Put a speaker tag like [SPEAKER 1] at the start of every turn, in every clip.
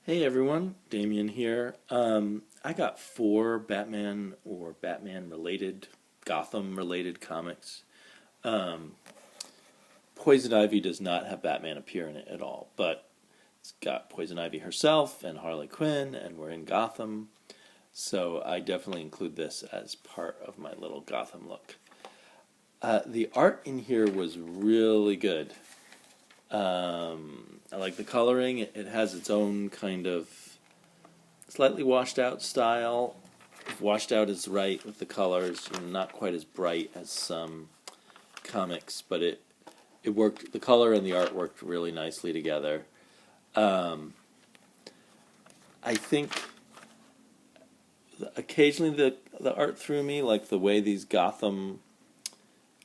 [SPEAKER 1] Hey everyone, Damien here. I got four Batman or Batman related, Gotham related comics. Um, Poison Ivy does not have Batman appear in it at all, but it's got Poison Ivy herself and Harley Quinn, and we're in Gotham, so I definitely include this as part of my little Gotham look. The art in here was really good. I like the coloring. It has its own kind of slightly washed out style. If washed out is right with the colors, not quite as bright as some comics, but it worked. The color and the art worked really nicely together. Um, I think occasionally the art threw me, like the way these Gotham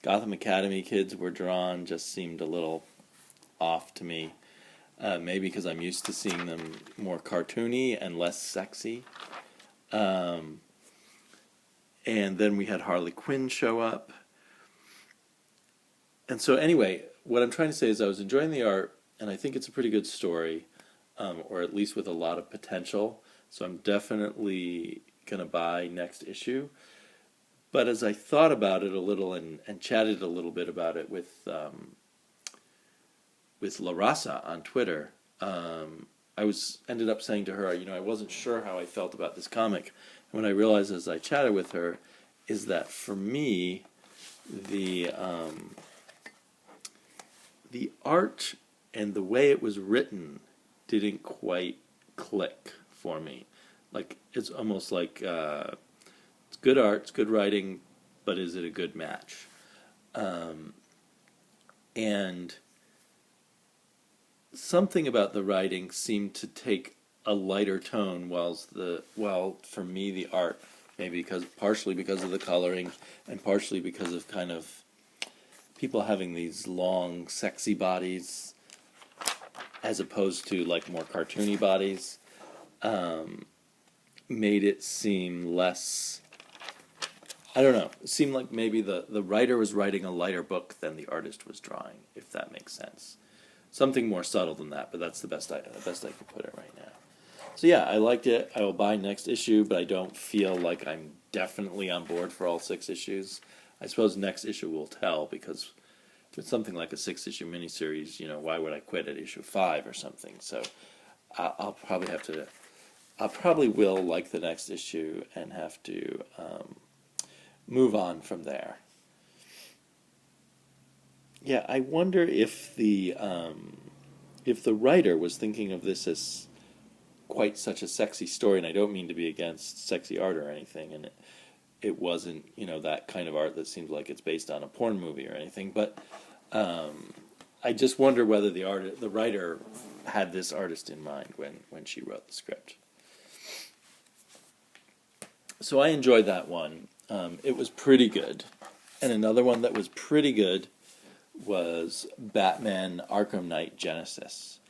[SPEAKER 1] Academy kids were drawn just seemed a little off to me. Maybe because I'm used to seeing them more cartoony and less sexy. Um, and then we had Harley Quinn show up. And so anyway, what I'm trying to say is I was enjoying the art, and I think it's a pretty good story, or at least with a lot of potential. So I'm definitely going to buy next issue. But as I thought about it a little and chatted a little bit about it with La Raza on Twitter, I ended up saying to her, I wasn't sure how I felt about this comic. And what I realized as I chatted with her is that for me, the art and the way it was written didn't quite click for me. Like, it's almost like it's good art, it's good writing, but is it a good match? And something about the writing seemed to take a lighter tone, while for me the art, maybe partially because of the coloring and partially because of kind of people having these long sexy bodies as opposed to like more cartoony bodies, made it seem less, I don't know, it seemed like maybe the writer was writing a lighter book than the artist was drawing, if that makes sense. Something more subtle than that, but that's the best I could put it right now. So yeah, I liked it. I will buy next issue, but I don't feel like I'm definitely on board for all 6 issues. I suppose next issue will tell, because if it's something like a 6-issue miniseries, why would I quit at issue 5 or something? So I'll probably will like the next issue and have to move on from there. Yeah, I wonder if the writer was thinking of this as quite such a sexy story, and I don't mean to be against sexy art or anything, and it wasn't, that kind of art that seems like it's based on a porn movie or anything, but I just wonder whether the writer had this artist in mind when she wrote the script. So I enjoyed that one. It was pretty good. And another one that was pretty good was Batman Arkham Knight Genesis.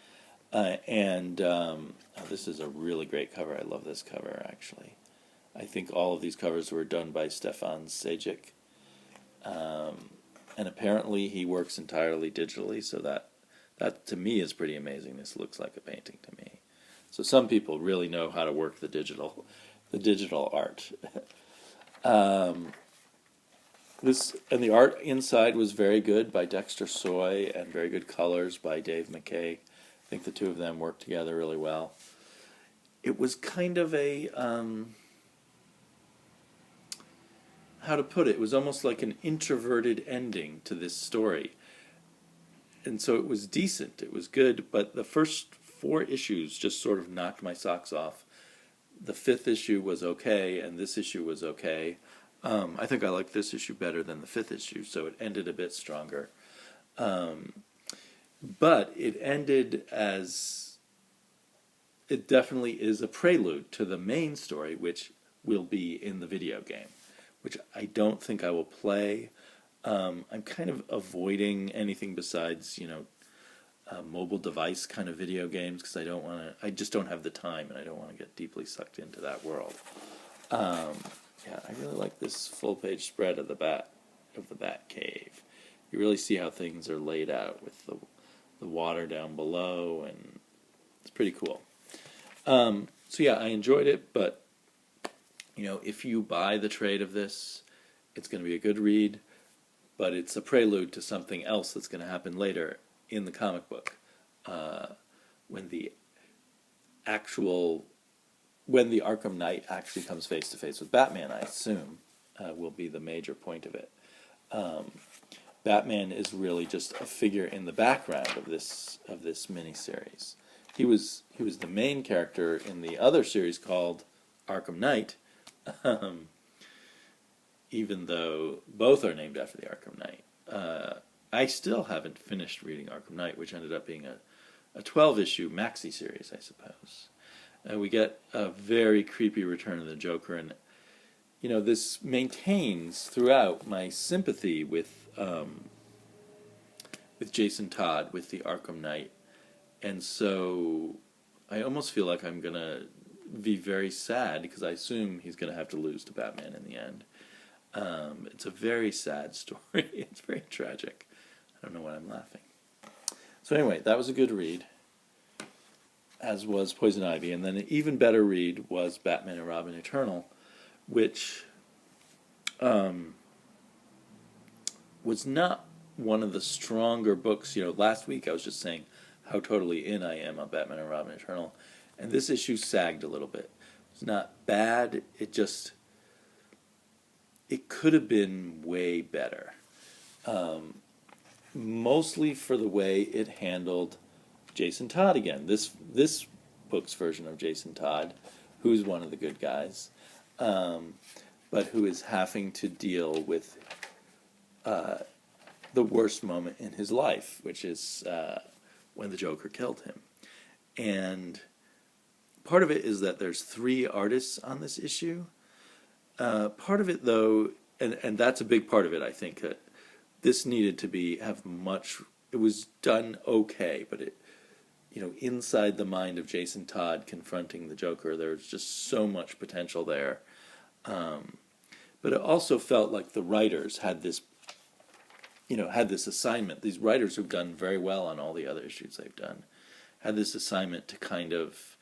[SPEAKER 1] This is a really great cover. I love this cover, actually. I think all of these covers were done by Stefan Sejic. And apparently he works entirely digitally, so that to me is pretty amazing. This looks like a painting to me. So some people really know how to work the digital art. The art inside was very good by Dexter Soy, and very good colors by Dave McKay. I think the two of them worked together really well. It was kind of a, how to put it, it was almost like an introverted ending to this story. And so it was decent, it was good, but the first 4 issues just sort of knocked my socks off. The 5th issue was okay, and this issue was okay. I think I liked this issue better than the 5th issue, so it ended a bit stronger. But it ended as, it definitely is a prelude to the main story, which will be in the video game, which I don't think I will play. I'm kind of avoiding anything besides, mobile device kind of video games, because I just don't have the time, and I don't want to get deeply sucked into that world. Yeah, I really like this full-page spread of the Bat Cave. You really see how things are laid out with the water down below, and it's pretty cool. So yeah, I enjoyed it, but if you buy the trade of this, it's going to be a good read, but it's a prelude to something else that's going to happen later in the comic book, uh, when the actual when the Arkham Knight actually comes face to face with Batman. I assume will be the major point of it. Um, Batman is really just a figure in the background of this miniseries. He was the main character in the other series called Arkham Knight, um, even though both are named after the Arkham Knight. I still haven't finished reading Arkham Knight, which ended up being a 12-issue maxi series, I suppose. We get a very creepy return of the Joker, and this maintains throughout my sympathy with Jason Todd, with the Arkham Knight, and so I almost feel like I'm gonna be very sad because I assume he's gonna have to lose to Batman in the end. It's a very sad story. It's very tragic. I don't know why I'm laughing. So anyway, that was a good read, as was Poison Ivy, and then an even better read was Batman and Robin Eternal, which was not one of the stronger books. Last week I was just saying how totally in I am on Batman and Robin Eternal, and this issue sagged a little bit. It's not bad, it could have been way better. Mostly for the way it handled Jason Todd again. This book's version of Jason Todd, who's one of the good guys, but who is having to deal with the worst moment in his life, which is when the Joker killed him. And part of it is that there's 3 artists on this issue. Part of it, though, and that's a big part of it, I think, that this needed to have much. It was done okay, but inside the mind of Jason Todd confronting the Joker, there's just so much potential there. But it also felt like the writers had this assignment. These writers who've done very well on all the other issues they've done had this assignment to kind of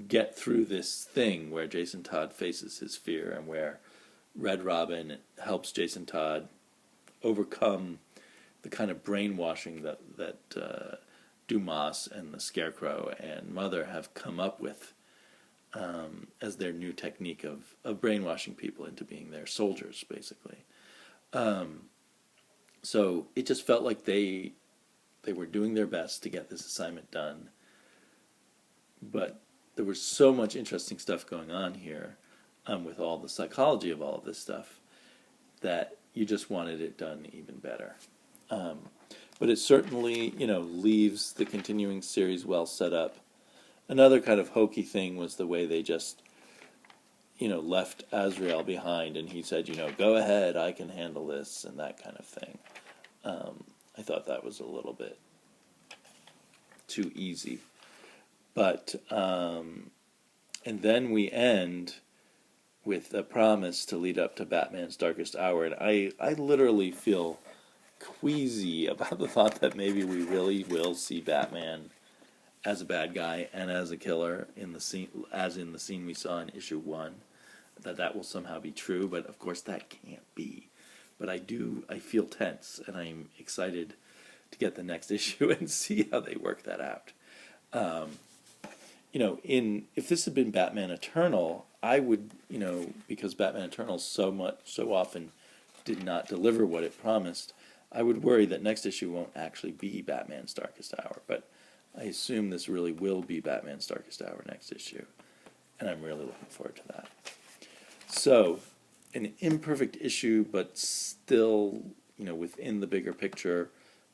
[SPEAKER 1] get through this thing where Jason Todd faces his fear and where Red Robin helps Jason Todd overcome the kind of brainwashing that Dumas and the Scarecrow and Mother have come up with as their new technique of brainwashing people into being their soldiers, basically. So it just felt like they were doing their best to get this assignment done, but there was so much interesting stuff going on here, with all the psychology of all of this stuff, that you just wanted it done even better. But it certainly, leaves the continuing series well set up. Another kind of hokey thing was the way they just, left Azrael behind, and he said, go ahead, I can handle this, and that kind of thing. I thought that was a little bit too easy. But, and then we end with a promise to lead up to Batman's Darkest Hour, and I literally feel queasy about the thought that maybe we really will see Batman as a bad guy and as a killer in the scene, as in the scene we saw in issue 1, that will somehow be true, but of course that can't be. But I feel tense, and I'm excited to get the next issue and see how they work that out. If this had been Batman Eternal, I would, because Batman Eternal so often did not deliver what it promised, I would worry that next issue won't actually be Batman's Darkest Hour, but I assume this really will be Batman's Darkest Hour next issue, and I'm really looking forward to that. So, an imperfect issue, but still, within the bigger picture,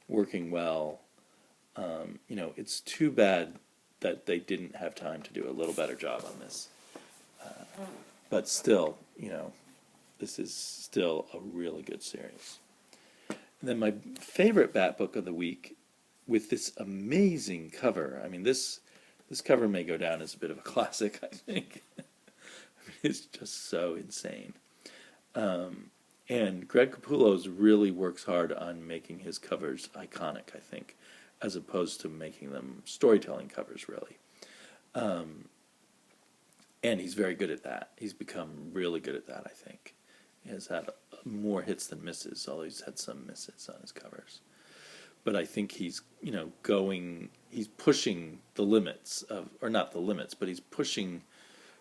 [SPEAKER 1] working well. It's too bad that they didn't have time to do a little better job on this. But still, this is still a really good series. And then my favorite Bat book of the week, with this amazing cover. I mean, this cover may go down as a bit of a classic, I think. It's just so insane. And Greg Capullo really works hard on making his covers iconic, I think, as opposed to making them storytelling covers, really. And he's very good at that. He's become really good at that, I think. He has had more hits than misses, although he's had some misses on his covers. But I think he's, he's pushing the limits of, or not the limits, but he's pushing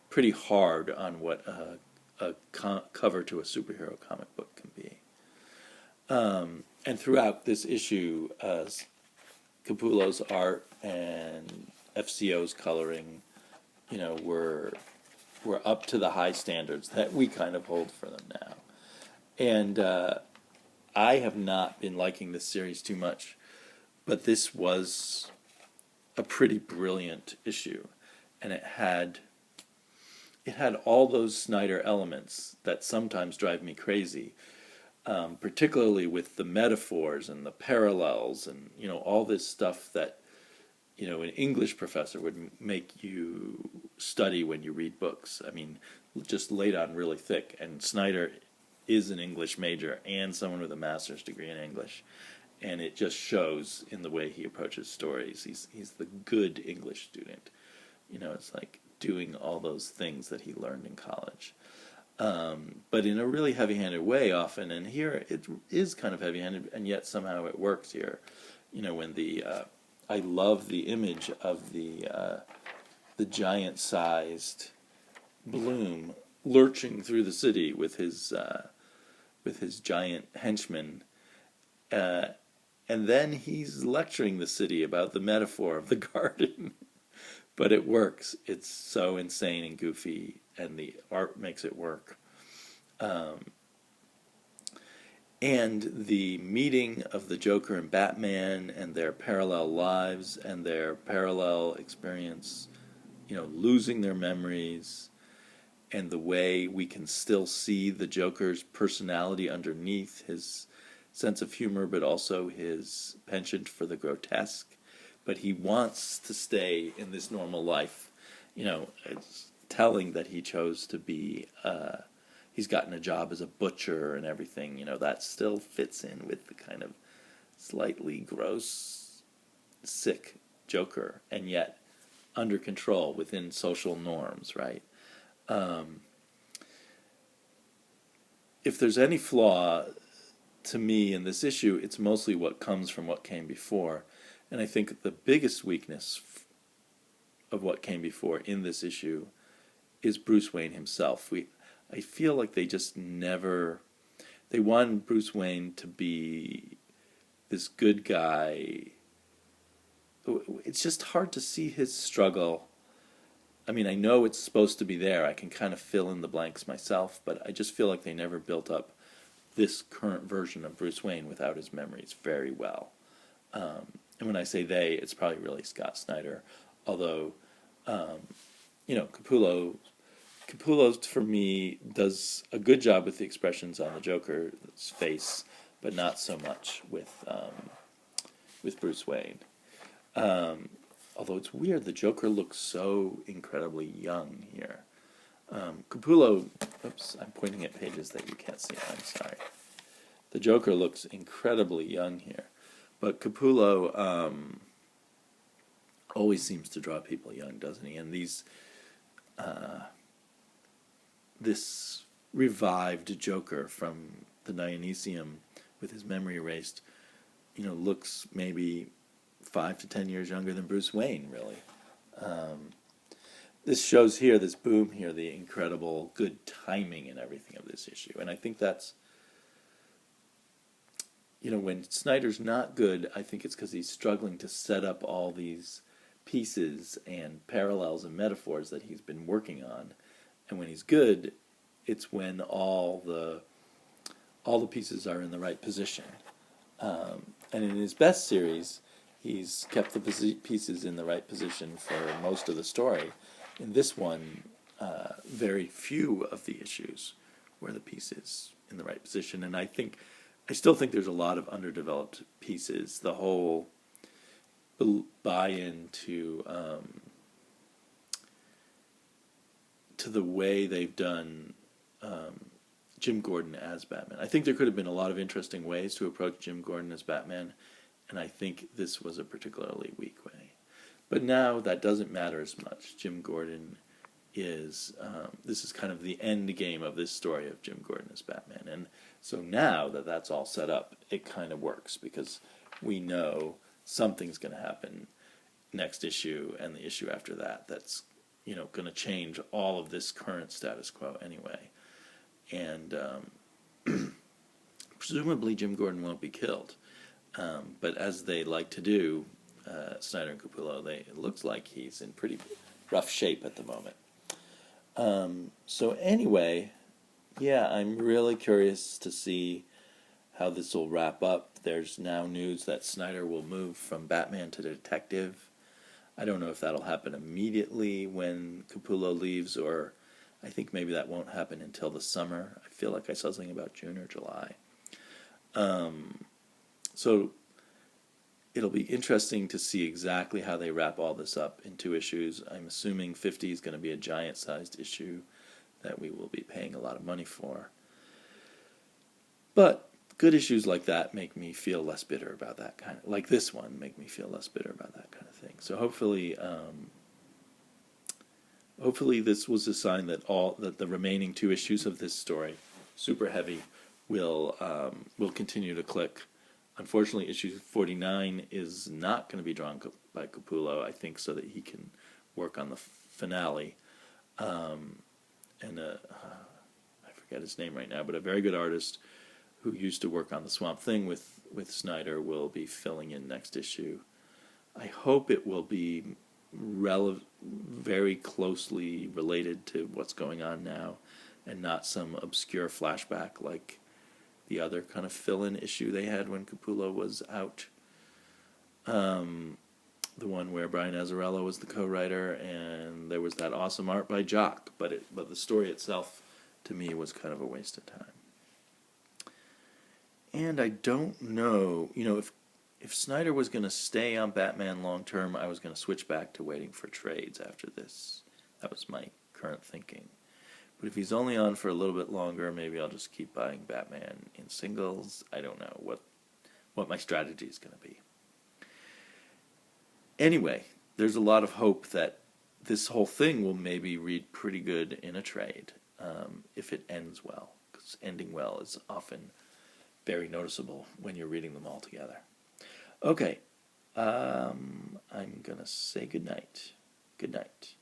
[SPEAKER 1] pretty hard on what a cover to a superhero comic book can be. And throughout this issue, Capullo's art and FCO's coloring, were up to the high standards that we kind of hold for them now. And I have not been liking this series too much, but this was a pretty brilliant issue, and it had all those Snyder elements that sometimes drive me crazy, particularly with the metaphors and the parallels and all this stuff that an English professor would make you study when you read books. I mean, just laid on really thick. And Snyder is an English major and someone with a master's degree in English, and it just shows in the way he approaches stories. He's the good English student. It's like doing all those things that he learned in college, but in a really heavy-handed way often. And here it is kind of heavy-handed, and yet somehow it works here. When I love the image of the giant-sized Bloom lurching through the city with his giant henchman, and then he's lecturing the city about the metaphor of the garden. But it works. It's so insane and goofy, and the art makes it work. And the meeting of the Joker and Batman and their parallel lives and their parallel experience, losing their memories, and the way we can still see the Joker's personality underneath his sense of humor, but also his penchant for the grotesque. But he wants to stay in this normal life. It's telling that he chose to be... he's gotten a job as a butcher and everything, that still fits in with the kind of slightly gross, sick Joker, and yet under control within social norms, right? If there's any flaw to me in this issue, it's mostly what comes from what came before. And I think the biggest weakness of what came before in this issue is Bruce Wayne himself. I feel like they just never... They wanted Bruce Wayne to be this good guy. It's just hard to see his struggle. I mean, I know it's supposed to be there. I can kind of fill in the blanks myself, but I just feel like they never built up this current version of Bruce Wayne without his memories very well. And when I say they, it's probably really Scott Snyder. Although, Capullo for me does a good job with the expressions on the Joker's face, but not so much with Bruce Wayne. Although it's weird, the Joker looks so incredibly young here. Capullo, oops, I'm pointing at pages that you can't see. I'm sorry. The Joker looks incredibly young here. But Capullo always seems to draw people young, doesn't he? And this revived Joker from the Dionysium with his memory erased, looks maybe 5 to 10 years younger than Bruce Wayne, really. This shows here, this boom here, the incredible good timing and everything of this issue. And I think that's, when Snyder's not good, I think it's because he's struggling to set up all these pieces and parallels and metaphors that he's been working on. And when he's good, it's when all the pieces are in the right position. And in his best series, he's kept the pieces in the right position for most of the story. In this one, very few of the issues were the pieces in the right position. And I still think there's a lot of underdeveloped pieces. The whole buy-in to the way they've done Jim Gordon as Batman. I think there could have been a lot of interesting ways to approach Jim Gordon as Batman, and I think this was a particularly weak way. But now that doesn't matter as much. Jim Gordon is, this is kind of the end game of this story of Jim Gordon as Batman. And so now that that's all set up, it kind of works because we know something's going to happen next issue and the issue after that that's, going to change all of this current status quo anyway. And presumably Jim Gordon won't be killed. But as they like to do, Snyder and Capullo, it looks like he's in pretty rough shape at the moment. So anyway, yeah, I'm really curious to see how this will wrap up. There's now news that Snyder will move from Batman to detective. I don't know if that'll happen immediately when Capullo leaves, or I think maybe that won't happen until the summer. I feel like I saw something about June or July. So it'll be interesting to see exactly how they wrap all this up in 2 issues. I'm assuming 50 is going to be a giant-sized issue that we will be paying a lot of money for. But good issues like that make me feel less bitter about that kind of, like this one, make me feel less bitter about that kind of thing. So hopefully this was a sign that the remaining 2 issues of this story, super heavy, will continue to click. Unfortunately, issue 49 is not going to be drawn by Capullo, I think, so that he can work on the finale. I forget his name right now, but a very good artist who used to work on the Swamp Thing with Snyder will be filling in next issue. I hope it will be very closely related to what's going on now and not some obscure flashback like the other kind of fill-in issue they had when Capullo was out. The one where Brian Azzarello was the co-writer, and there was that awesome art by Jock, but the story itself, to me, was kind of a waste of time. And I don't know, if Snyder was going to stay on Batman long-term, I was going to switch back to waiting for trades after this. That was my current thinking. But if he's only on for a little bit longer, maybe I'll just keep buying Batman in singles. I don't know what my strategy is going to be. Anyway, there's a lot of hope that this whole thing will maybe read pretty good in a trade if it ends well, because ending well is often very noticeable when you're reading them all together. Okay, I'm going to say good night. Good night.